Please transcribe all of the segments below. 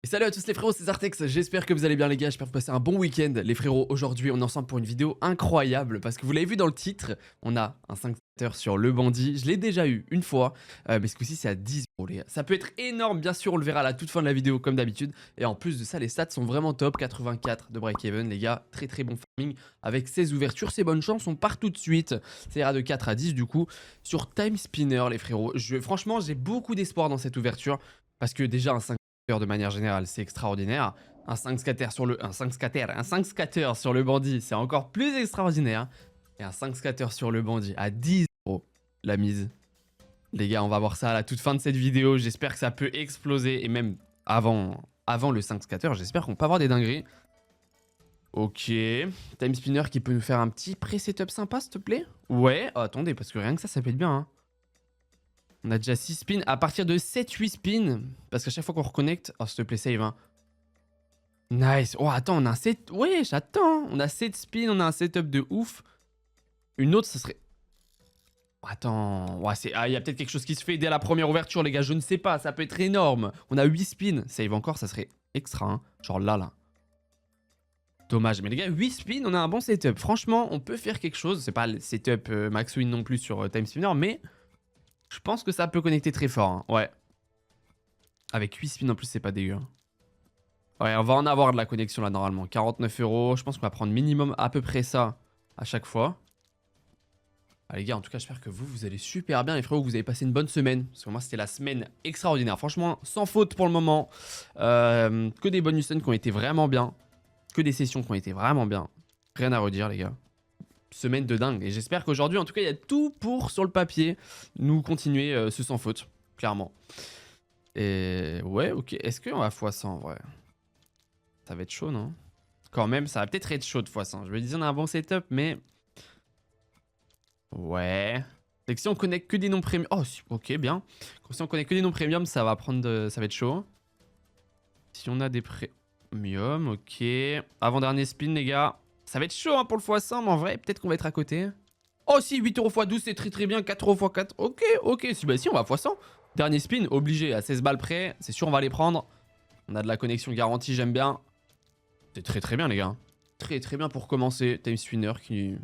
Et salut à tous les frérots, c'est Zartex, j'espère que vous allez bien les gars, j'espère que vous passez un bon week-end. Les frérots, aujourd'hui on est ensemble pour une vidéo incroyable parce que vous l'avez vu dans le titre, on a un 5 sur le bandit, je l'ai déjà eu une fois, mais ce coup-ci c'est à 10 euros les gars. Ça peut être énorme, bien sûr, on le verra à la toute fin de la vidéo comme d'habitude. Et en plus de ça, les stats sont vraiment top, 84 de break-even les gars, très très bon farming avec 16 ouvertures, ces bonnes chances, on part tout de suite. Ça ira de 4 à 10 du coup sur Time Spinner les frérots. Franchement j'ai beaucoup d'espoir dans cette ouverture parce que déjà un 5 de manière générale, c'est extraordinaire. Un 5 scatter sur le 5 scatter sur le bandit, c'est encore plus extraordinaire. Et un 5 scatter sur le bandit à 10 euros la mise. Les gars, on va voir ça à la toute fin de cette vidéo. J'espère que ça peut exploser et même avant le 5 scatter, j'espère qu'on peut avoir des dingueries. Ok, Time Spinner qui peut nous faire un petit pré-setup sympa s'il te plaît. Ouais, oh, attendez parce que rien que ça peut être bien hein. On a déjà 6 spins. À partir de 7-8 spins, parce qu'à chaque fois qu'on reconnecte... Oh, s'il te plaît, save. Hein. Nice. Oh, attends, on a un 7... Ouais, j'attends. On a 7 spins, on a un setup de ouf. Une autre, ce serait... Attends. Ouais, il y a peut-être quelque chose qui se fait dès la première ouverture, les gars. Je ne sais pas. Ça peut être énorme. On a 8 spins. Save encore, ça serait extra. Hein. Genre là. Dommage. Mais les gars, 8 spins, on a un bon setup. Franchement, on peut faire quelque chose. C'est pas le setup max win non plus sur Time Spinner, mais... Je pense que ça peut connecter très fort. Hein. Ouais. Avec 8 spins en plus, c'est pas dégueu. Hein. Ouais, on va en avoir de la connexion là normalement. 49 euros. Je pense qu'on va prendre minimum à peu près ça à chaque fois. Ah, les gars, en tout cas, j'espère que vous allez super bien. Les frérots, que vous avez passé une bonne semaine. Parce que moi, c'était la semaine extraordinaire. Franchement, sans faute pour le moment. Que des bonus qui ont été vraiment bien. Que des sessions qui ont été vraiment bien. Rien à redire, les gars. Semaine de dingue. Et j'espère qu'aujourd'hui, en tout cas, il y a tout pour, sur le papier, nous continuer ce sans faute. Clairement. Et ouais, ok. Est-ce qu'on va x100 en vrai? Ça va être chaud, non? Quand même, ça va peut-être être chaud de x100. Je me disais, on a un bon setup, mais... Ouais. C'est que si on connecte que des noms premium... Oh, ok, bien. Si on connecte que des noms premium, ça va prendre ça va être chaud. Si on a des premium, ok. Avant-dernier spin, les gars. Ça va être chaud hein, pour le x100, mais en vrai, peut-être qu'on va être à côté. Oh si, 8 euros x 12, c'est très très bien. 4 euros x 4, ok, ok. Si, bah si, on va x100. Dernier spin, obligé, à 16 balles près. C'est sûr, on va les prendre. On a de la connexion garantie, j'aime bien. C'est très très bien, les gars. Très très bien pour commencer. Time Spinner qui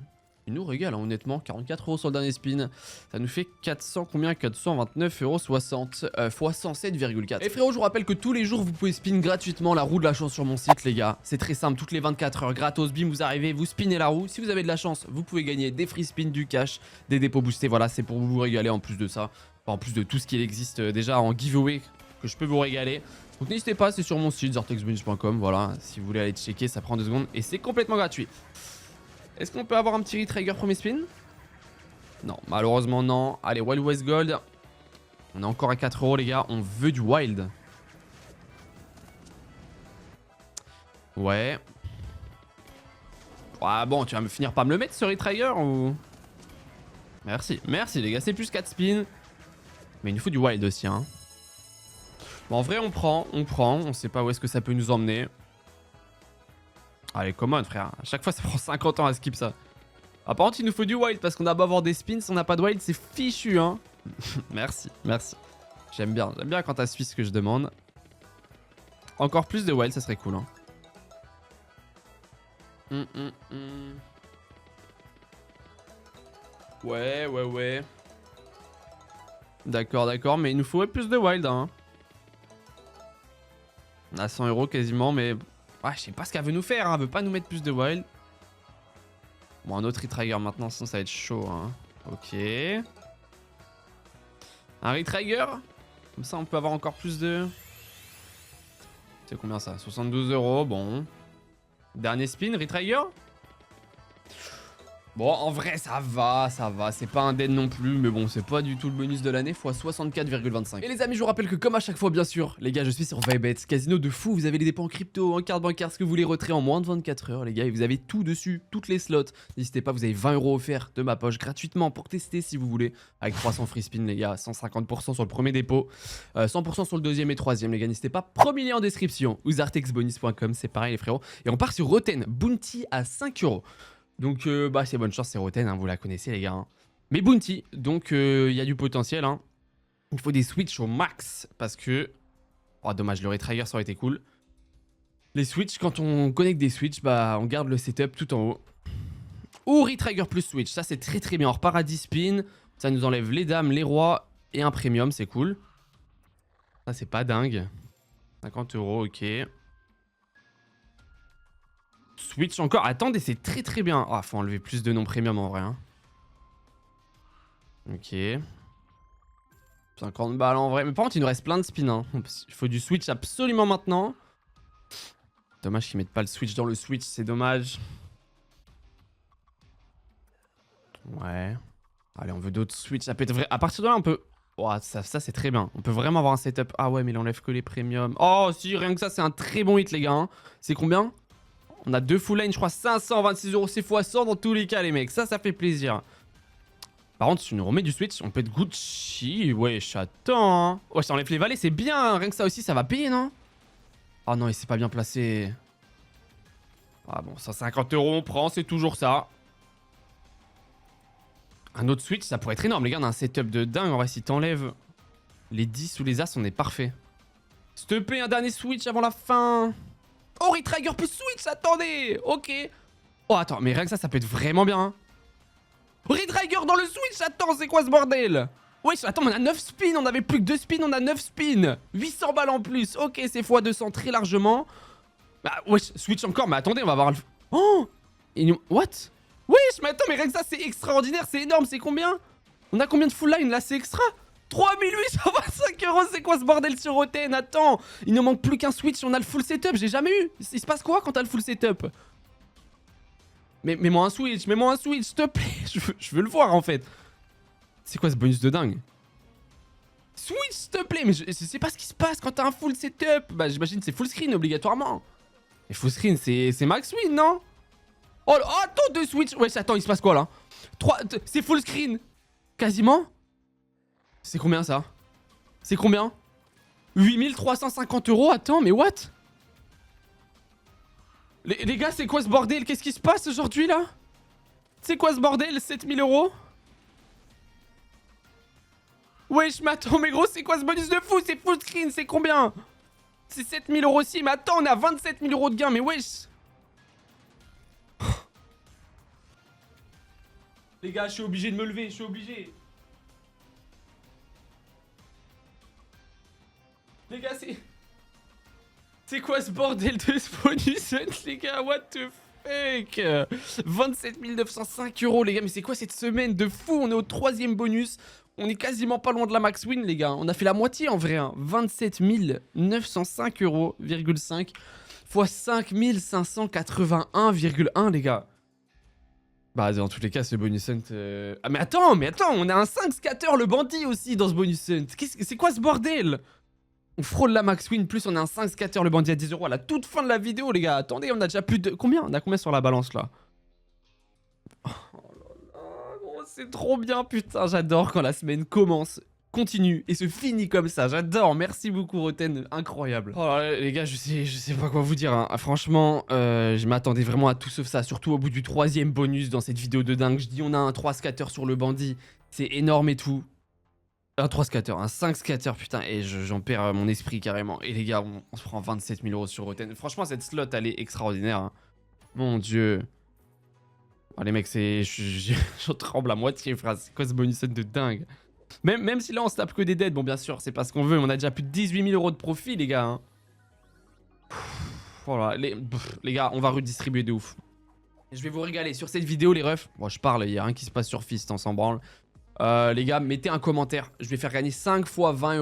nous régale, hein, honnêtement. 44 euros sur le dernier spin. Ça nous fait 400, combien? 429,60 euros x 107,4. Et frérot, je vous rappelle que tous les jours, vous pouvez spin gratuitement la roue de la chance sur mon site, les gars. C'est très simple, toutes les 24 heures, gratos, bim, vous arrivez, vous spinnez la roue. Si vous avez de la chance, vous pouvez gagner des free spins, du cash, des dépôts boostés. Voilà, c'est pour vous régaler en plus de ça. Enfin, en plus de tout ce qui existe déjà en giveaway que je peux vous régaler. Donc n'hésitez pas, c'est sur mon site zartexbonus.com. Voilà, si vous voulez aller checker, ça prend 2 secondes et c'est complètement gratuit. Est-ce qu'on peut avoir un petit retrigger premier spin? Non, malheureusement non. Allez, Wild West Gold. On est encore à 4 euros les gars, on veut du wild. Ouais. Ah bon, tu vas me finir par me le mettre ce retrigger ou... Merci, merci les gars, c'est plus 4 spins. Mais il nous faut du wild aussi hein. Bon, en vrai, on prend. On sait pas où est-ce que ça peut nous emmener. Allez, come on, frère. À chaque fois, ça prend 50 ans à skip ça. Ah, par contre, il nous faut du wild parce qu'on a beau avoir des spins. Si on n'a pas de wild, c'est fichu, hein. Merci, merci. J'aime bien quand t'as suivi ce que je demande. Encore plus de wild, ça serait cool, hein. Ouais. D'accord, mais il nous faut plus de wild, hein. On a 100 euros quasiment, mais... Ouais, je sais pas ce qu'elle veut nous faire, hein. Elle veut pas nous mettre plus de wild. Bon, un autre retrigger maintenant, sinon ça va être chaud, hein. Ok. Un retrigger. Comme ça, on peut avoir encore plus de... C'est combien ça? 72 euros, bon. Dernier spin, retrigger. Bon, en vrai, ça va. C'est pas un dead non plus, mais bon, c'est pas du tout le bonus de l'année, fois 64,25. Et les amis, je vous rappelle que comme à chaque fois, bien sûr, les gars, je suis sur Vybet, casino de fou. Vous avez les dépôts en crypto, en carte bancaire, ce que vous voulez retrait en moins de 24 heures, les gars. Et vous avez tout dessus, toutes les slots. N'hésitez pas, vous avez 20 euros offerts de ma poche gratuitement pour tester si vous voulez. Avec 300 free spin, les gars, 150% sur le premier dépôt, 100% sur le deuxième et troisième, les gars. N'hésitez pas, premier lien en description, ou zartexbonus.com, c'est pareil, les frérots. Et on part sur Roten, Bounty à 5 euros. Donc, bah, c'est bonne chance, c'est Roten, hein, vous la connaissez, les gars. Hein. Mais Bounty, donc il y a du potentiel. Hein. Il faut des switches au max parce que Oh, dommage, le Retrigger, ça aurait été cool. Les switches, quand on connecte des switches, bah, on garde le setup tout en haut. Ou Retrigger plus switch, ça c'est très très bien. On repart à 10 spins, ça nous enlève les dames, les rois et un premium, c'est cool. Ça c'est pas dingue. 50 €, ok. Switch encore. Attendez, c'est très très bien. Ah, faut enlever plus de non premium en vrai. Hein. Ok. 50 balles en vrai. Mais par contre, il nous reste plein de spins. Hein. Il faut du switch absolument maintenant. Dommage qu'ils mettent pas le switch dans le switch, c'est dommage. Ouais. Allez, on veut d'autres switch. Ça peut être vrai. À partir de là, on peut. Oh, ça c'est très bien. On peut vraiment avoir un setup. Ah ouais, mais il enlève que les premiums. Oh, si, rien que ça, c'est un très bon hit, les gars. Hein. C'est combien? On a 2 full line, je crois, 526 €. C'est x100 dans tous les cas, les mecs. Ça fait plaisir. Par contre, si tu nous remets du switch, on peut être Gucci. Wesh, attends. Hein. Ouais, ça enlève les valets, c'est bien. Rien que ça aussi, ça va payer, non? Oh non, il s'est pas bien placé. Ah bon, 150 €, on prend, c'est toujours ça. Un autre switch, ça pourrait être énorme. Les gars, on a un setup de dingue. En vrai, si t'enlèves les 10 ou les As, on est parfait. S'il te plaît, un dernier switch avant la fin. Oh, Retrigger plus switch, attendez. Ok. Oh, attends, mais rien que ça peut être vraiment bien. Hein. Retrigger dans le switch, attends, c'est quoi ce bordel? Wesh, attends, on a 9 spins, on avait plus que 2 spins, on a 9 spins. 800 balles en plus. Ok, c'est x200 très largement. Bah, wesh, switch encore, mais attendez, on va voir le... Oh, what? Wesh, mais attends, mais rien que ça, c'est extraordinaire, c'est énorme, c'est combien? On a combien de full line là, c'est extra? 3825 €, c'est quoi ce bordel sur Roten? Attends, il ne manque plus qu'un switch, on a le full setup, j'ai jamais eu. Il se passe quoi quand t'as le full setup? Mais mets-moi un switch, s'il te plaît. Je veux le voir en fait. C'est quoi ce bonus de dingue? Switch, s'il te plaît. Mais je sais pas ce qui se passe quand t'as un full setup. Bah j'imagine c'est full screen obligatoirement. Et full screen c'est max win, non? Oh, attends, 2 switch. Ouais, attends, il se passe quoi là? 3, c'est full screen. Quasiment. C'est combien ça? C'est combien? 8350 €, attends, mais what? Les gars, c'est quoi ce bordel? Qu'est-ce qui se passe aujourd'hui là? C'est quoi ce bordel? 7000 €? Wesh, mais attends, mais gros, c'est quoi ce bonus de fou? C'est full screen, c'est combien? C'est 7000 € aussi, mais attends, on a 27 000 € de gain, mais wesh. Les gars, je suis obligé de me lever, je suis obligé. Les gars, c'est... C'est quoi ce bordel de ce bonus, les gars? What the fuck? 27 905 €, les gars. Mais c'est quoi cette semaine de fou? On est au 3e bonus. On est quasiment pas loin de la max win, les gars. On a fait la moitié en vrai. Hein. 27 905 €,5 x 5581,1, les gars. Bah, dans tous les cas, ce bonus hunt... Ah, mais attends, on a un 5 scatter, le bandit aussi, dans ce bonus hunt. C'est quoi ce bordel? On frôle la max win, plus on a un 5 scatter, le bandit à 10 € à la toute fin de la vidéo, les gars. Attendez, on a déjà plus de... Combien? On a combien sur la balance, là? Oh là là, gros, c'est trop bien, putain. J'adore quand la semaine commence, continue et se finit comme ça. J'adore. Merci beaucoup, Roten. Incroyable. Oh là là, les gars, je sais pas quoi vous dire. Hein. Franchement, je m'attendais vraiment à tout sauf ça. Surtout au bout du 3e bonus dans cette vidéo de dingue. Je dis, on a un 3 scatter sur le bandit. C'est énorme et tout. Un 3 scatter, un 5 scatter, putain, et j'en perds mon esprit carrément. Et les gars, on se prend 27 000 € sur Roten. Franchement, cette slot, elle est extraordinaire. Hein. Mon dieu. Oh, les mecs, c'est... J'en tremble à moitié, frère. C'est quoi ce bonus de dingue? Même si là, on se tape que des deads, bon, bien sûr, c'est pas ce qu'on veut. On a déjà plus de 18 000 € de profit, les gars. Hein. Voilà, les gars, on va redistribuer de ouf. Je vais vous régaler sur cette vidéo, les refs. Bon, je parle, il y a rien qui se passe sur Fist, on s'en branle. Les gars, mettez un commentaire. Je vais faire gagner 5 fois 20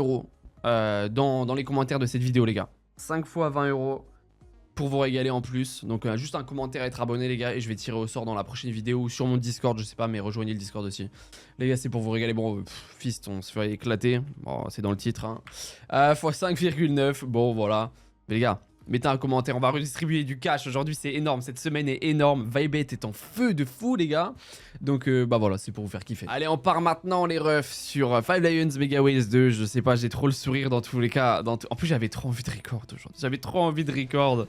€ dans les commentaires de cette vidéo, les gars. 5 fois 20 € pour vous régaler en plus. Donc, juste un commentaire, être abonné, les gars. Et je vais tirer au sort dans la prochaine vidéo ou sur mon Discord, je sais pas, mais rejoignez le Discord aussi. Les gars, c'est pour vous régaler. Bon, Fist, on se fait éclater. Bon, c'est dans le titre. Hein. Fois 5,9. Bon, voilà. Mais les gars, mettez un commentaire, on va redistribuer du cash. Aujourd'hui, c'est énorme. Cette semaine est énorme. Vibet est en feu de fou, les gars. Donc, bah voilà, c'est pour vous faire kiffer. Allez, on part maintenant, les refs, sur 5 Lions Mega Ways 2. Je sais pas, j'ai trop le sourire dans tous les cas. En plus, j'avais trop envie de record aujourd'hui. J'avais trop envie de record.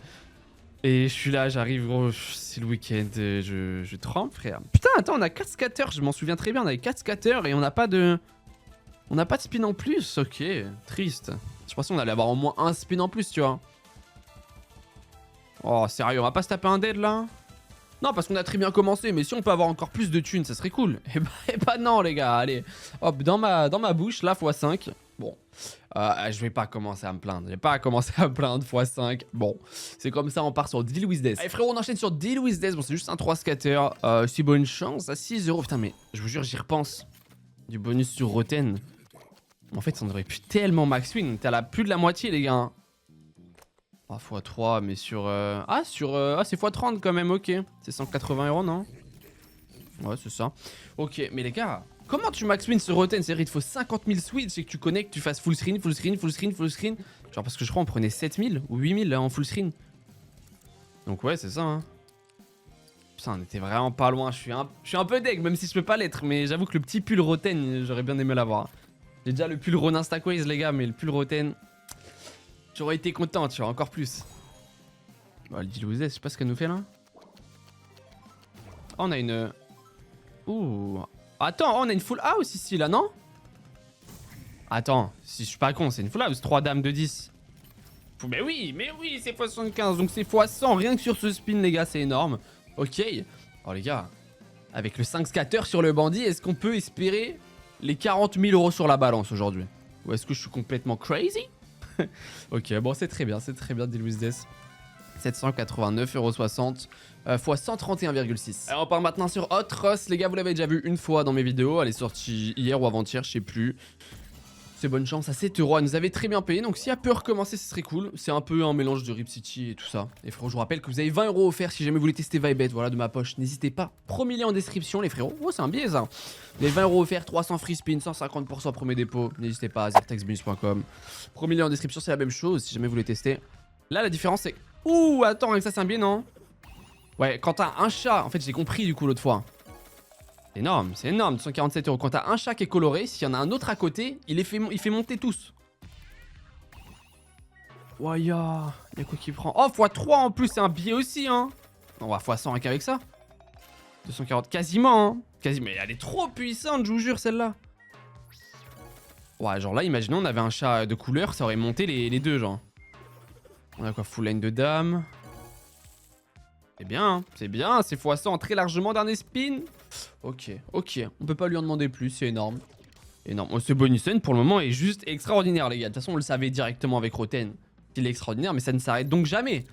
Et je suis là, j'arrive, gros. C'est le week-end. Je tremble, frère. Putain, attends, on a 4 scatters. Je m'en souviens très bien. On avait 4 scatters et on n'a pas de. On n'a pas de spin en plus. Ok, triste. Je pensais qu'on allait avoir au moins un spin en plus, tu vois. Oh, sérieux, on va pas se taper un dead là? Non, parce qu'on a très bien commencé, mais si on peut avoir encore plus de thunes, ça serait cool. Et bah non, les gars, allez. Hop, dans ma bouche, là, x5. Bon, je vais pas commencer à me plaindre. Je vais pas commencer à me plaindre, x5. Bon, c'est comme ça, on part sur Deal with Death. Allez, frérot, on enchaîne sur Deal with Death. Bon, c'est juste un 3 scatter. Si bonne chance, à 6 euros. Putain, mais je vous jure, j'y repense. Du bonus sur Roten. En fait, ça devrait plus tellement max win. T'as là plus de la moitié, les gars. Ah, x3, mais sur... Ah, c'est x30 quand même, ok. C'est 180 euros, non? Ouais, c'est ça. Ok, mais les gars, comment tu max win sur Roten? C'est-à-dire, il te faut 50 000 switch et que tu connectes, tu fasses full screen, full screen, full screen, full screen. Genre, parce que je crois on prenait 7000 ou 8000 là en full screen. Donc, ouais, c'est ça, hein. Putain, on était vraiment pas loin. Je suis un peu deg, même si je peux pas l'être. Mais j'avoue que le petit pull Roten, j'aurais bien aimé l'avoir. J'ai déjà le pull Ronin Stackways, les gars, mais le pull Roten. J'aurais été content, tu vois, encore plus. Bon, le deal with Death, je sais pas ce qu'elle nous fait là. Oh, on a une... Ouh. Attends, on a une full house ici là, non? Attends, si je suis pas con, c'est une full house. 3 dames de 10. Mais oui, c'est x75. Donc c'est x100. Rien que sur ce spin, les gars, c'est énorme. Ok. Oh, les gars, avec le 5 scatter sur le bandit, est-ce qu'on peut espérer les 40 000 euros sur la balance aujourd'hui? Ou est-ce que je suis complètement crazy? Ok, bon, c'est très bien, Deal with Death. 789,60 € fois 131,6. Alors on part maintenant sur Hot Ross. Les gars, vous l'avez déjà vu une fois dans mes vidéos. Elle est sortie hier ou avant-hier, je sais plus. C'est bonne chance à 7 €. Elle nous avait très bien payé. Donc si elle peut recommencer, ce serait cool. C'est un peu un mélange de Rip City et tout ça. Et frérot, je vous rappelle que vous avez 20 € offerts si jamais vous voulez tester Vibet. Voilà, de ma poche. N'hésitez pas. Premier lien en description, les frérots. Oh, c'est un biais ça. Les 20 € offerts, 300 free spin, 150% premier dépôt. N'hésitez pas, zertexbonus.com. Premier lien en description, c'est la même chose si jamais vous voulez tester. Là, la différence, c'est... Ouh, attends, avec ça, c'est un biais, non? Ouais, quand t'as un chat... En fait, j'ai compris, du coup, l'autre fois. C'est énorme, 247 €. Quand t'as un chat qui est coloré, s'il y en a un autre à côté, il fait monter tous. Ouais, y'a quoi qui prend? Oh, x3 en plus, c'est un biais aussi, hein. On va x100 avec ça. 240, quasiment, hein. Quasiment, mais elle est trop puissante, je vous jure, celle-là. Ouais, genre là, imaginons, on avait un chat de couleur, ça aurait monté les deux, genre. On a quoi? Full line de dames. C'est bien, c'est bien, c'est x100 très largement dernier spin. Ok, on peut pas lui en demander plus, c'est énorme. Énorme. Oh, ce bonus pour le moment est juste extraordinaire, les gars. De toute façon, on le savait directement avec Roten. Il est extraordinaire, mais ça ne s'arrête donc jamais.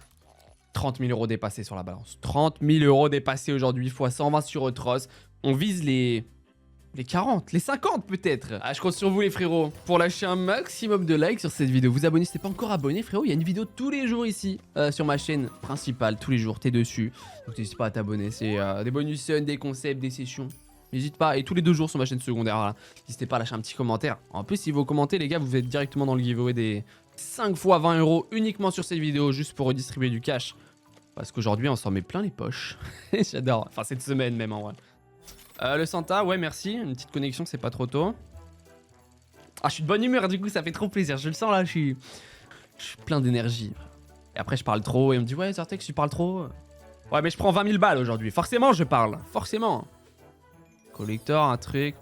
30 000 € dépassés sur la balance. 30 000 € dépassés aujourd'hui, x 120 sur Eutros. On vise les 40, les 50 peut-être. Ah, je compte sur vous les frérots pour lâcher un maximum de likes sur cette vidéo. Vous abonnez si t'es pas encore abonné, frérot. Il y a une vidéo tous les jours ici sur ma chaîne principale. Tous les jours, t'es dessus. Donc n'hésite pas à t'abonner. C'est des bonus, des concepts, des sessions. N'hésite pas. Et tous les 2 jours sur ma chaîne secondaire. Voilà. N'hésitez pas à lâcher un petit commentaire. En plus, si vous commentez, les gars, vous êtes directement dans le giveaway des 5 fois 20 € uniquement sur cette vidéo, juste pour redistribuer du cash. Parce qu'aujourd'hui, on s'en met plein les poches. J'adore. Enfin, cette semaine même en vrai. Le Santa, ouais, merci. Une petite connexion, c'est pas trop tôt. Ah, je suis de bonne humeur, du coup, ça fait trop plaisir. Je le sens là, je suis plein d'énergie. Et après, je parle trop et on me dit, ouais, Zertex, tu parles trop. Ouais, mais je prends 20 000 balles aujourd'hui. Forcément, je parle. Forcément. Collector, un truc.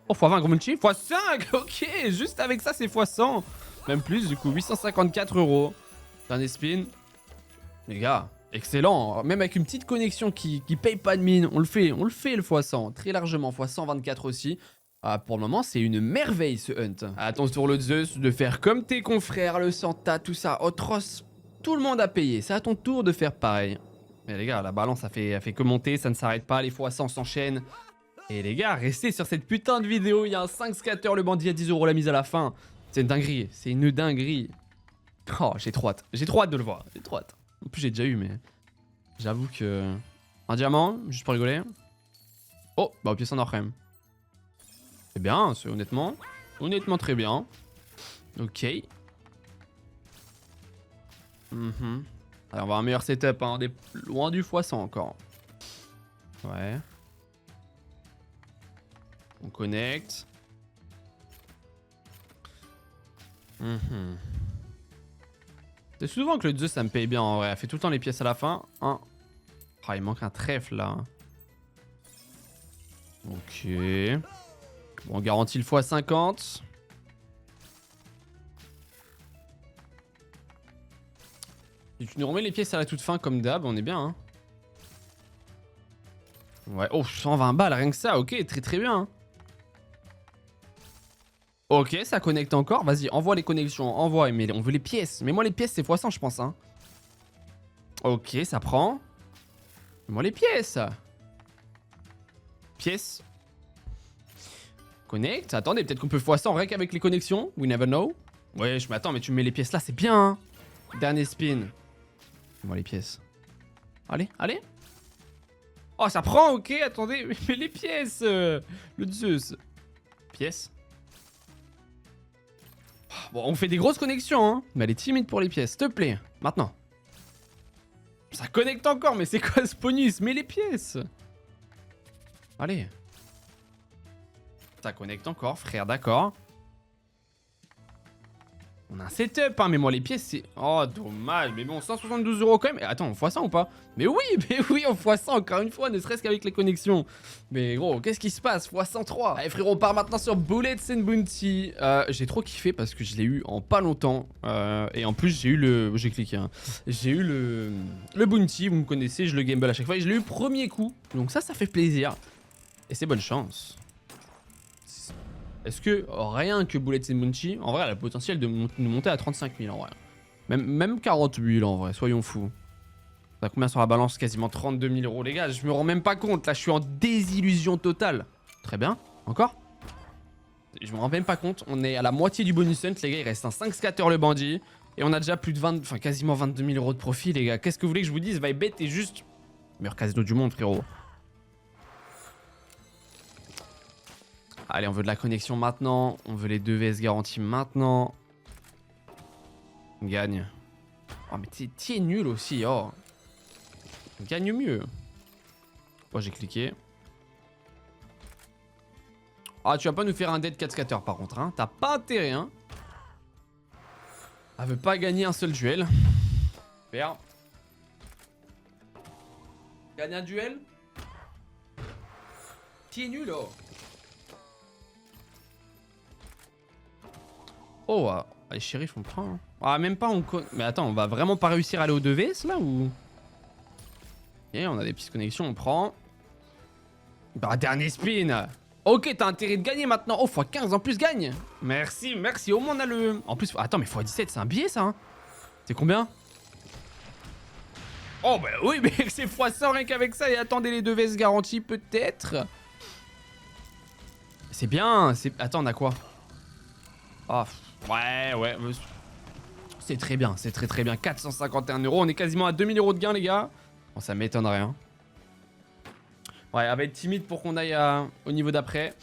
Oh, x20, gros multi. x5, ok. Juste avec ça, c'est x100. Même plus, du coup, 854 €. Dernier spin. Les gars. Excellent, même avec une petite connexion qui paye pas de mine, on le fait le x100, très largement, x124 aussi. Pour le moment, c'est une merveille ce hunt. Attends sur le Zeus de faire comme tes confrères, le Santa, tout ça, Otros, tout le monde a payé, c'est à ton tour de faire pareil. Mais les gars, la balance, ça fait que monter, ça ne s'arrête pas, les x100 s'enchaînent. Et les gars, restez sur cette putain de vidéo, il y a un 5 scatter, le bandit à 10 € la mise à la fin. C'est une dinguerie, c'est une dinguerie. Oh, j'ai trop hâte de le voir, j'ai trop hâte. En plus, j'ai déjà eu, mais j'avoue que... Un diamant, juste pour rigoler. Oh, bah au pied, ça en or quand même. C'est bien, c'est honnêtement très bien. Ok. Allez, on va avoir un meilleur setup, hein. On est loin du x100 encore. Ouais. On connecte. C'est souvent que le 2 ça me paye bien en vrai. Elle fait tout le temps les pièces à la fin. Oh, il manque un trèfle là. Ok. Bon, on garantit le x50. Si tu nous remets les pièces à la toute fin comme d'hab, on est bien. Hein. Ouais, oh, 120 balles, rien que ça, ok, très très bien. Hein. Ok, ça connecte encore. Vas-y, envoie les connexions, envoie. Mais on veut les pièces. Mais moi, les pièces, c'est x100, je pense. Hein. Ok, ça prend. Moi, les pièces. Pièces. Connecte. Attendez, peut-être qu'on peut x100 rien qu'avec les connexions. We never know. Ouais, je m'attends, mais tu me mets les pièces là, c'est bien. Hein. Dernier spin. Moi, les pièces. Allez, allez. Oh, ça prend, ok, attendez. Mais les pièces. Le Zeus. Pièces. Bon, on fait des grosses connexions, hein. Mais elle est timide pour les pièces, s'il te plaît. Maintenant. Ça connecte encore, mais c'est quoi ce bonus? Mets les pièces. Allez. Ça connecte encore, frère, d'accord. On a un setup, hein, mais moi les pièces c'est... Oh, dommage, mais bon, 172 € quand même. Attends, on x100 ou pas? Mais oui, on x100 encore une fois, ne serait-ce qu'avec les connexions. Mais gros, qu'est-ce qui se passe? x103. Allez frérot, on part maintenant sur Bullets and Bounty. J'ai trop kiffé parce que je l'ai eu en pas longtemps. Et en plus, j'ai eu le... J'ai cliqué, hein. J'ai eu le Bounty, vous me connaissez, je le gamble à chaque fois. Et je l'ai eu premier coup, donc ça fait plaisir. Et c'est bonne chance. Est-ce que rien que Bullets and Bounty, en vrai, elle a le potentiel de nous monter à 35 000 en vrai. Même 40 000 en vrai, soyons fous. Ça a combien sur la balance? Quasiment 32 000 € les gars, je me rends même pas compte. Là, je suis en désillusion totale. Très bien, encore. Je me rends même pas compte, on est à la moitié du bonus hunt les gars, il reste un 5 scatter le bandit. Et on a déjà plus de 20, enfin quasiment 22 000 € de profit les gars. Qu'est-ce que vous voulez que je vous dise? Vibet est juste meilleur casino du monde frérot. Allez, on veut de la connexion maintenant. On veut les 2 VS garanties maintenant. On gagne. Oh, mais t'es nul aussi, oh. On gagne mieux. Oh, j'ai cliqué. Ah, tu vas pas nous faire un dead 4 scatter par contre, hein. T'as pas intérêt, hein. Elle veut pas gagner un seul duel. Super. Gagne un duel. T'es nul, oh. Oh, les shérifs on prend. Hein. Ah, même pas on... Mais attends, on va vraiment pas réussir à aller au 2vs là ou... Et on a des petites connexions, on prend. Bah, dernier spin. Ok, t'as intérêt de gagner maintenant. Oh, x15 en plus gagne. Merci, merci. Au moins on a le... En plus, attends, mais x17, c'est un billet ça. Hein. C'est combien? Oh, bah oui, mais c'est x100 rien qu'avec ça. Et attendez les 2vs garantis peut-être. C'est bien. Attends, on a quoi? Oh, ouais. C'est très bien, c'est très bien. 451 €, on est quasiment à 2000 € de gain, les gars. Bon, ça m'étonnerait. Hein. Ouais, elle va être timide pour qu'on aille au niveau d'après.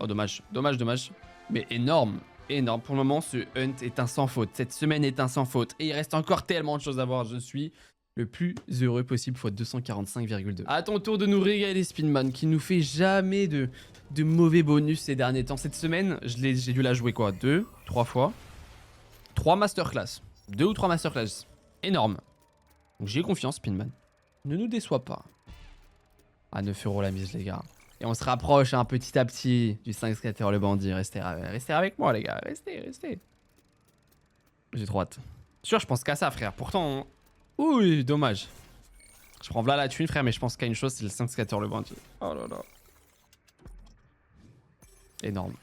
Oh, dommage. Mais énorme. Pour le moment, ce hunt est un sans faute. Cette semaine est un sans faute. Et il reste encore tellement de choses à voir. Je suis le plus heureux possible fois 245,2. À ton tour de nous régaler, Spinman, qui nous fait jamais de mauvais bonus ces derniers temps. Cette semaine, j'ai dû la jouer quoi? 2, 3 fois. 3 masterclass. 2 ou 3 masterclass. Énorme. Donc j'ai confiance, Spinman. Ne nous déçois pas. À 9 € la mise, les gars. Et on se rapproche hein, petit à petit du 5 scatter le bandit. Restez avec moi, les gars. Restez. J'ai trop hâte. Sûr, je pense qu'à ça, frère. Pourtant, ouh, dommage. Je prends là la thune, frère, mais je pense qu'à une chose, c'est le 5 scatter le bandit. Oh là là. Énorme.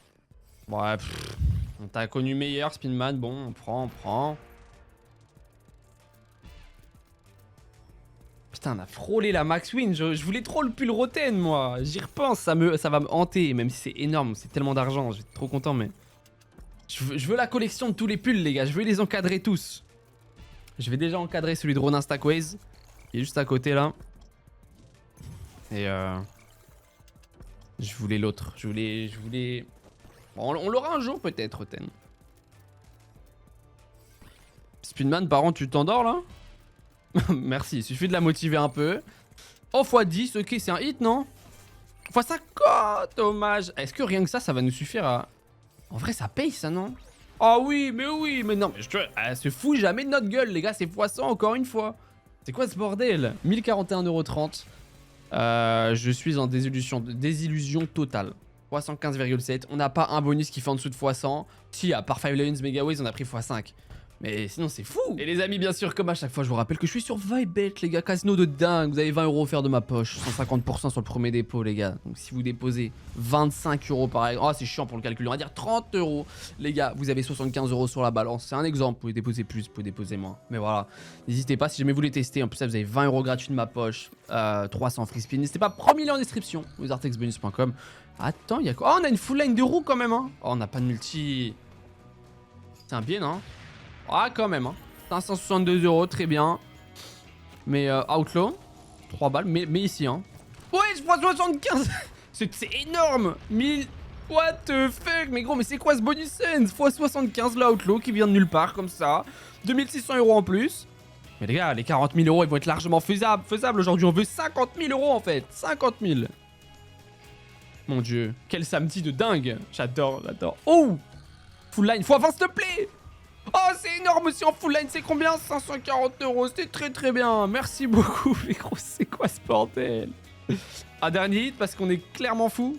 Ouais, on t'a connu meilleur, Spinman. Bon, on prend. Putain, on a frôlé la max win. Je voulais trop le pull Roten, moi. J'y repense, ça va me hanter. Même si c'est énorme, c'est tellement d'argent. Je vais être trop content, mais... Je veux la collection de tous les pulls, les gars. Je veux les encadrer tous. Je vais déjà encadrer celui de Ronin Stackways. Il est juste à côté, là. Et je voulais l'autre. Je voulais... Bon, on l'aura un jour, peut-être, Roten. Spinman, par contre, tu t'endors, là? Merci, il suffit de la motiver un peu. Oh, x10, ok, c'est un hit, non? x50, dommage. Est-ce que rien que ça va nous suffire à... En vrai, ça paye, ça, non? Oh oui, mais non, mais elle se fout jamais de notre gueule, les gars, c'est x100 encore une fois. C'est quoi ce bordel? 1041,30 €. Je suis en désillusion totale. x115,7. On n'a pas un bonus qui fait en dessous de x100. Si, à part 5 Lions Megaways, on a pris x5. Mais sinon, c'est fou. Et les amis, bien sûr, comme à chaque fois, je vous rappelle que je suis sur Vibet, les gars. Casino de dingue. Vous avez 20 € offerts de ma poche. 150% sur le premier dépôt, les gars. Donc, si vous déposez 25 € par exemple. Oh, c'est chiant pour le calcul. On va dire 30 €. Les gars, vous avez 75 € sur la balance. C'est un exemple. Vous pouvez déposer plus, vous pouvez déposer moins. Mais voilà. N'hésitez pas si jamais vous voulez tester. En plus, ça, vous avez 20 € gratuits de ma poche. 300 free spin. N'hésitez pas. Premier lien en description. wizardtexbonus.com. Attends, il y a quoi? Oh, on a une full line de roues quand même, hein. Oh, on n'a pas de multi. C'est un bien, non? Ah, quand même, hein. 562 €, très bien. Mais Outlaw, 3 balles, mais ici, hein. Ouais, je prends 75. C'est énorme. 1000. What the fuck? Mais gros, mais c'est quoi ce bonus sense? X 75 là, Outlaw, qui vient de nulle part, comme ça. 2600 € en plus. Mais les gars, les 40 000 € ils vont être largement faisables aujourd'hui. On veut 50 000 € en fait. 50 000. Mon dieu, quel samedi de dingue. J'adore, j'adore. Oh! Full line, faut avant, s'il te plaît! Oh, c'est énorme aussi en full line, c'est combien? 540 €, c'était très bien. Merci beaucoup, les gros, c'est quoi ce bordel? Un dernier hit parce qu'on est clairement fou.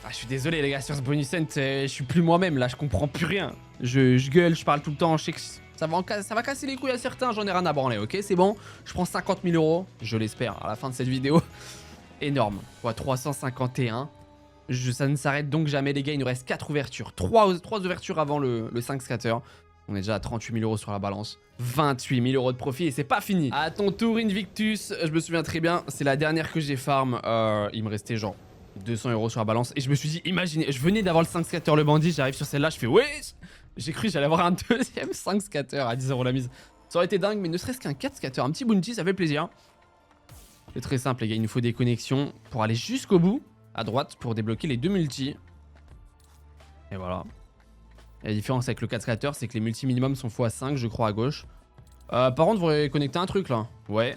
Ah, je suis désolé, les gars, sur ce bonus cent, je suis plus moi-même, là, je comprends plus rien. Je gueule, je parle tout le temps, je sais que ça va casser les couilles à certains, j'en ai rien à branler, ok? C'est bon, je prends 50 000 €, je l'espère, à la fin de cette vidéo. Énorme, ouais, 351. Ça ne s'arrête donc jamais, les gars. Il nous reste 4 ouvertures. 3 ouvertures avant le 5 scatter. On est déjà à 38 000 € sur la balance. 28 000 € de profit et c'est pas fini. À ton tour, Invictus. Je me souviens très bien. C'est la dernière que j'ai farm. Il me restait genre 200 € sur la balance. Et je me suis dit, imaginez, je venais d'avoir le 5 scatter le bandit. J'arrive sur celle-là. Je fais, ouais. J'ai cru que j'allais avoir un deuxième 5 scatter à 10 € la mise. Ça aurait été dingue, mais ne serait-ce qu'un 4 scatter. Un petit bounty, ça fait plaisir. C'est très simple, les gars. Il nous faut des connexions pour aller jusqu'au bout. À droite pour débloquer les 2 multis. Et voilà. Et la différence avec le 4 scatter, c'est que les multis minimum sont x5, je crois, à gauche. Par contre, vous voudrais connecter un truc là. Ouais.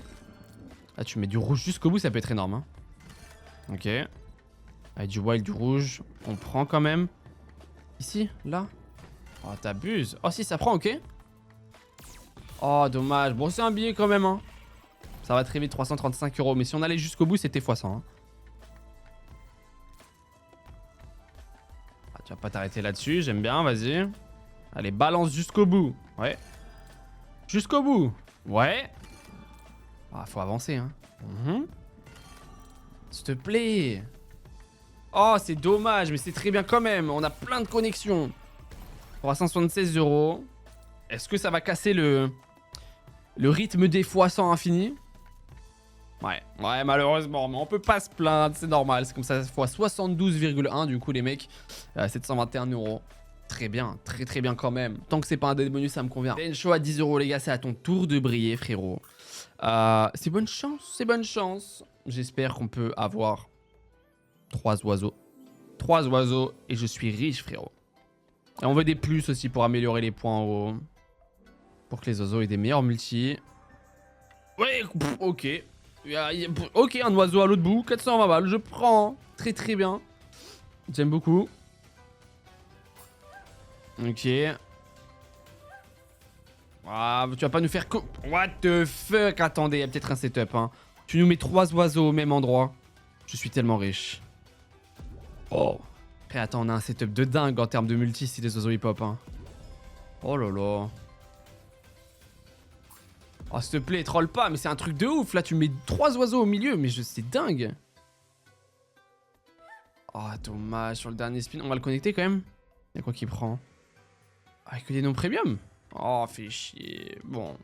Là, tu mets du rouge jusqu'au bout, ça peut être énorme. Hein. Ok. Avec du wild, du rouge. On prend quand même. Ici, là. Oh, t'abuses. Oh, si, ça prend, ok. Oh, dommage. Bon, c'est un billet quand même. Hein. Ça va très vite, 335 €. Mais si on allait jusqu'au bout, c'était x100. Hein. Tu vas pas t'arrêter là-dessus, j'aime bien, vas-y. Allez, balance jusqu'au bout. Ouais. Jusqu'au bout. Ouais. Ah, faut avancer, hein. S'il te plaît. Oh, c'est dommage, mais c'est très bien quand même. On a plein de connexions. 376 €. Est-ce que ça va casser le rythme des fois sans infini? Ouais, malheureusement, mais on peut pas se plaindre, c'est normal, c'est comme ça, fois 72,1 du coup les mecs, 721 €. Très bien, très bien quand même. Tant que c'est pas un dead bonus, ça me convient. Ben show à 10 € les gars, c'est à ton tour de briller frérot. C'est bonne chance, J'espère qu'on peut avoir 3 oiseaux. 3 oiseaux et je suis riche frérot. Et on veut des plus aussi pour améliorer les points en haut. Pour que les oiseaux aient des meilleurs multis. Ouais, ok. Ok, un oiseau à l'autre bout, 420 balles, je prends. Très bien. J'aime beaucoup. Ok. Ah, tu vas pas nous faire... What the fuck? Attendez, il y a peut-être un setup. Hein. Tu nous mets 3 oiseaux au même endroit. Je suis tellement riche. Oh. Après, attends, on a un setup de dingue en termes de multi si les oiseaux hip-hop. Hein. Oh là là. Oh, s'il te plaît, troll pas, mais c'est un truc de ouf. Là, tu mets 3 oiseaux au milieu, mais c'est dingue. Oh, dommage. Sur le dernier spin, on va le connecter quand même. Il y a quoi qui prend? Ah, que des noms premium. Oh, fait chier. Bon.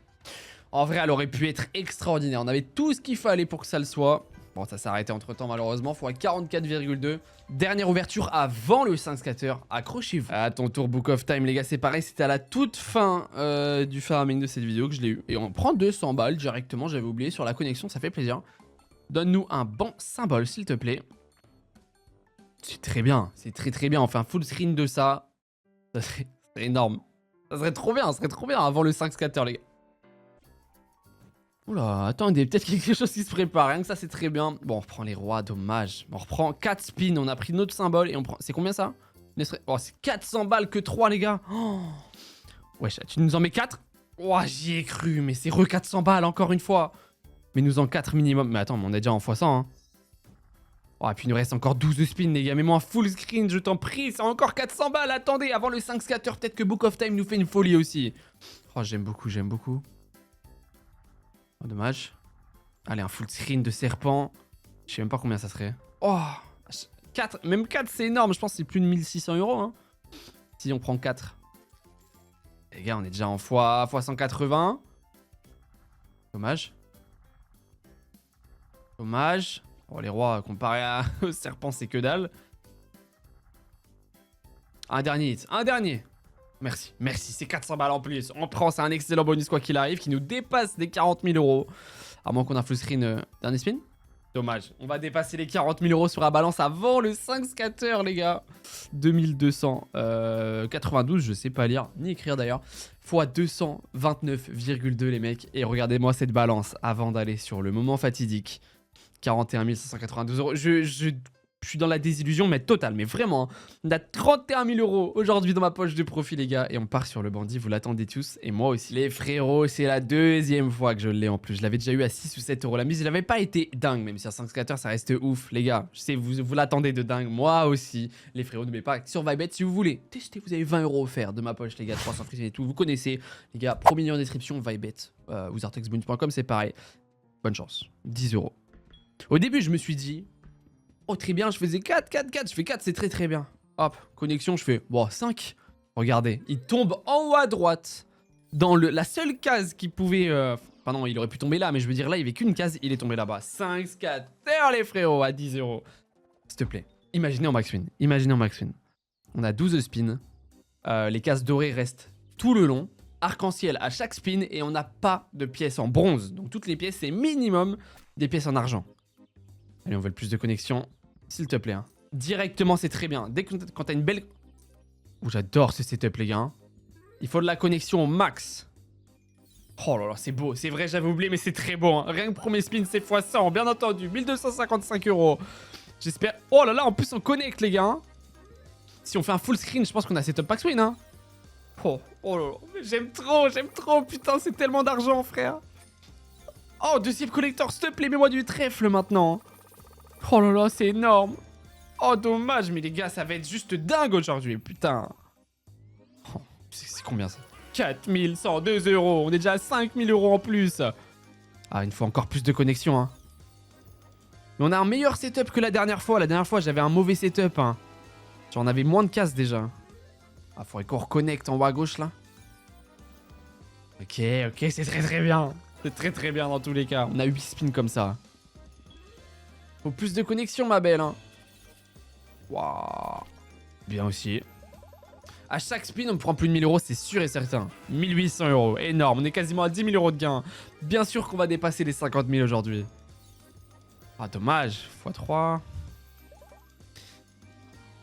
En vrai, elle aurait pu être extraordinaire. On avait tout ce qu'il fallait pour que ça le soit. Bon, ça s'est arrêté entre temps, malheureusement. Fois 44,2. Dernière ouverture avant le 5 scatter. Accrochez-vous. À ton tour, Book of Time, les gars, c'est pareil. C'était à la toute fin du farming de cette vidéo que je l'ai eu. Et on prend 200 balles directement. J'avais oublié sur la connexion, ça fait plaisir. Donne-nous un bon symbole, s'il te plaît. C'est très bien. C'est très bien. On fait un full screen de ça. Ça serait énorme. Ça serait trop bien. Ça serait trop bien avant le 5 scatter, les gars. Oula, attendez, peut-être quelque chose qui se prépare. Rien que ça, c'est très bien. Bon, on reprend les rois, dommage. On reprend 4 spins. On a pris notre symbole et on prend... C'est combien ça? Oh, c'est 400 balles que 3, les gars. Oh. Wesh, tu nous en mets 4? Oh, j'y ai cru, mais c'est re 400 balles encore une fois. Mais nous en 4 minimum. Mais attends, mais on est déjà en x100. Hein. Oh, et puis il nous reste encore 12 spins, les gars. Mets-moi un full screen, je t'en prie. C'est encore 400 balles. Attendez, avant le 5 scatter, peut-être que Book of Time nous fait une folie aussi. Oh, j'aime beaucoup, j'aime beaucoup. Oh, dommage. Allez, un full screen de serpent. Je sais même pas combien ça serait. Oh, 4, même 4, c'est énorme. Je pense que c'est plus de 1600 euros. Hein, si on prend 4. Les gars, on est déjà en fois 180. Dommage. Dommage. Oh, les rois, comparé au serpent, c'est que dalle. Un dernier hit. Un dernier. Merci. Merci. C'est 400 balles en plus. On prend. C'est un excellent bonus quoi qu'il arrive qui nous dépasse les 40 000 euros. À moins qu'on a full screen dernier spin. Dommage. On va dépasser les 40 000 euros sur la balance avant le 5 scatter, les gars. 2292. Je sais pas lire ni écrire d'ailleurs. Fois 229,2 les mecs. Et regardez-moi cette balance avant d'aller sur le moment fatidique. 41 592 euros. Je suis dans la désillusion, mais totale. Mais vraiment, hein. On a 31 000 euros aujourd'hui dans ma poche de profit, les gars. Et on part sur le bandit. Vous l'attendez tous. Et moi aussi. Les frérots, c'est la deuxième fois que je l'ai en plus. Je l'avais déjà eu à 6 ou 7 euros. La mise, elle n'avait pas été dingue. Même si à 5 scatter, ça reste ouf, les gars. Je sais, vous l'attendez de dingue. Moi aussi. Les frérots, n'oubliez pas sur Vibet si vous voulez. Testez, vous avez 20 euros offerts de ma poche, les gars. 300 free et tout. Vous connaissez, les gars. Premier lien en description, Vibet. Ou zartexbonus.com, c'est pareil. Bonne chance. 10 euros. Au début, je me suis dit, oh, très bien, je faisais 4, 4, 4. Je fais 4, c'est très, très bien. Hop, connexion, je fais, bon, 5. Regardez, il tombe en haut à droite. Dans la seule case qui pouvait... Pardon, il aurait pu tomber là, mais je veux dire, là, il n'y avait qu'une case, il est tombé là-bas. 5 scatter, les frérots, à 10 euros. S'il te plaît, imaginez en max win. Imaginez en max win. On a 12 spins. Les cases dorées restent tout le long. Arc-en-ciel à chaque spin. Et on n'a pas de pièces en bronze. Donc, toutes les pièces, c'est minimum des pièces en argent. Allez, on veut le plus de connexion. S'il te plaît. Hein. Directement, c'est très bien. Dès que quand t'as une belle... Ouh, j'adore ce setup, les gars. Hein. Il faut de la connexion au max. Oh là là, c'est beau. C'est vrai, j'avais oublié, mais c'est très beau. Hein. Rien que premier spin, c'est x100, bien entendu. 1255 euros. J'espère... Oh là là, en plus, on connecte, les gars. Hein. Si on fait un full screen, je pense qu'on a setup max win. Hein. Oh là là. J'aime trop, j'aime trop. Putain, c'est tellement d'argent, frère. Oh, deuxième collector, s'il te plaît, mets-moi du trèfle maintenant. Oh là là, c'est énorme. Oh, dommage, mais les gars, ça va être juste dingue aujourd'hui, putain. Oh, c'est combien ça? 4102 euros. On est déjà à 5000 euros en plus. Ah, il nous faut encore plus de connexion, hein. Mais on a un meilleur setup que la dernière fois. La dernière fois, j'avais un mauvais setup, hein. J'en avais moins de cases déjà. Ah, faudrait qu'on reconnecte en haut à gauche, là. Ok, c'est très très bien. C'est très très bien dans tous les cas. On a 8 spins comme ça. Faut plus de connexion, ma belle. Hein. Waouh. Bien aussi. À chaque spin, on prend plus de 1000 euros, c'est sûr et certain. 1800 euros, énorme. On est quasiment à 10 000 euros de gain. Bien sûr qu'on va dépasser les 50 000 aujourd'hui. Ah, dommage. x3.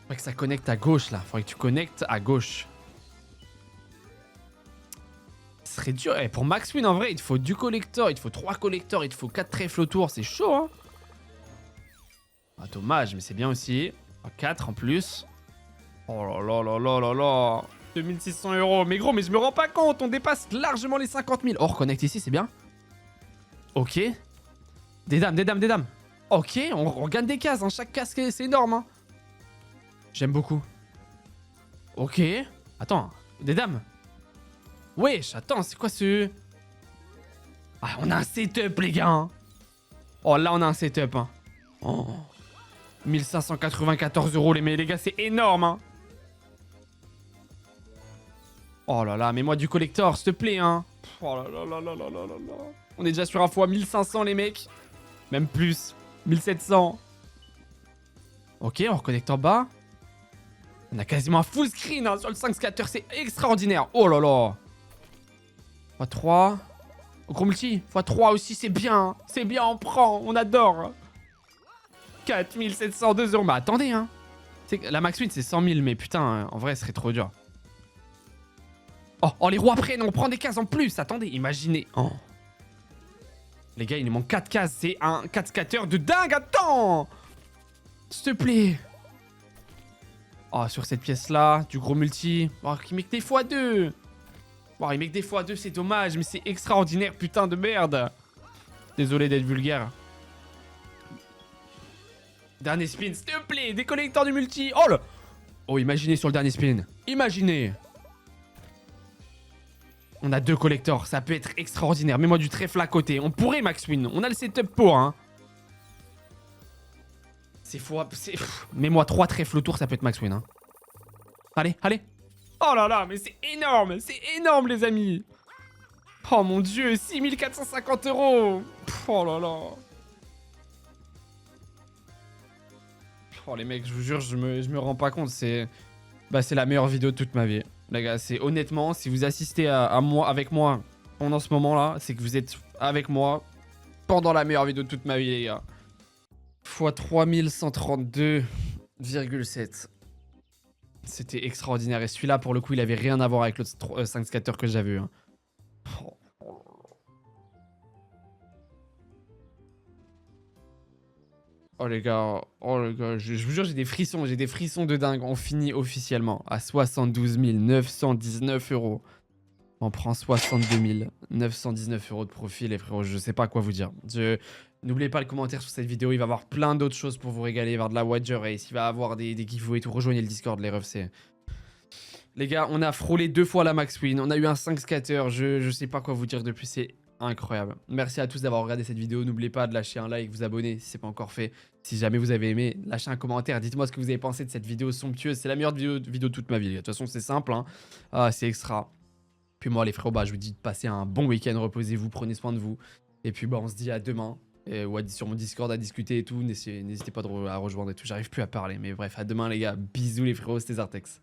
Faudrait que ça connecte à gauche, là. Faudrait que tu connectes à gauche. Ce serait dur. Et pour max win, en vrai, il te faut du collector, il te faut 3 collectors, il te faut 4 trèfles autour. C'est chaud, hein. Ah, dommage, mais c'est bien aussi. 4 en plus. Oh là là là là là là. 2600 euros. Mais gros, mais je me rends pas compte. On dépasse largement les 50 000. Oh, reconnecte ici, c'est bien. Ok. Des dames, des dames, des dames. Ok, on gagne des cases. Hein. Chaque case, c'est énorme. Hein. J'aime beaucoup. Ok. Attends, des dames. Wesh, attends, c'est quoi ce... Ah, on a un setup, les gars. Hein. Oh, là, on a un setup. Hein. Oh. 1594 euros, les gars, c'est énorme. Hein. Oh là là, mets-moi du collector, s'il te plaît. Hein. Oh là là là là là là là là. On est déjà sur un fois 1500, les mecs. Même plus. 1700. Ok, on reconnecte en bas. On a quasiment un full screen hein, sur le 5 scatter, c'est extraordinaire. Oh là là. x3. Gros multi. x3 aussi, c'est bien. Hein. C'est bien, on prend, on adore. 4702 euros. Bah attendez, hein. La max win, c'est 100 000, mais putain, en vrai, ce serait trop dur. Oh, les rois prennent, on prend des cases en plus. Attendez, imaginez. Oh. Les gars, il nous manque 4 cases. C'est un 4 scatter de dingue. Attends. S'il te plaît. Oh, sur cette pièce-là, du gros multi. Oh, il met que des x2. Oh, il met que des x2, c'est dommage, mais c'est extraordinaire, putain de merde. Désolé d'être vulgaire. Dernier spin, s'il te plaît. Des collecteurs du multi. Oh là. Oh, imaginez sur le dernier spin. Imaginez. On a 2 collecteurs. Ça peut être extraordinaire. Mets-moi du trèfle à côté. On pourrait max win. On a le setup pour, hein. C'est fou. Mets-moi 3 trèfles autour. Ça peut être max win, hein. Allez, allez. Oh là là, mais c'est énorme. C'est énorme, les amis. Oh mon dieu, 6450 €. Oh là là. Oh les mecs, je vous jure, je me rends pas compte. C'est la meilleure vidéo de toute ma vie. Les gars, c'est honnêtement, si vous assistez à moi, avec moi pendant ce moment-là, c'est que vous êtes avec moi pendant la meilleure vidéo de toute ma vie, les gars. Fois 3132,7. C'était extraordinaire. Et celui-là, pour le coup, il avait rien à voir avec l'autre 5 scatter que j'avais eu. Hein. Oh les gars, je vous jure, j'ai des frissons de dingue. On finit officiellement à 72 919 €. On prend 62 919 € de profit, les frérots. Je sais pas quoi vous dire. N'oubliez pas le commentaire sur cette vidéo. Il va y avoir plein d'autres choses pour vous régaler. Il va y avoir de la Wager Race. Il va y avoir des giveaways et tout. Rejoignez le Discord, les refs. Les gars, on a frôlé 2 fois la max win. On a eu un 5 scatter. Je sais pas quoi vous dire depuis. C'est incroyable. Merci à tous d'avoir regardé cette vidéo. N'oubliez pas de lâcher un like, vous abonner si c'est pas encore fait. Si jamais vous avez aimé, lâchez un commentaire. Dites-moi ce que vous avez pensé de cette vidéo somptueuse. C'est la meilleure vidéo de toute ma vie. De toute façon, c'est simple. Hein. Ah, c'est extra. Puis moi, les frérots, je vous dis de passer un bon week-end. Reposez-vous, prenez soin de vous. Et puis, on se dit à demain. Ou sur mon Discord à discuter et tout. N'hésitez pas à rejoindre et tout. J'arrive plus à parler. Mais bref, à demain, les gars. Bisous, les frérots. C'était Zartex.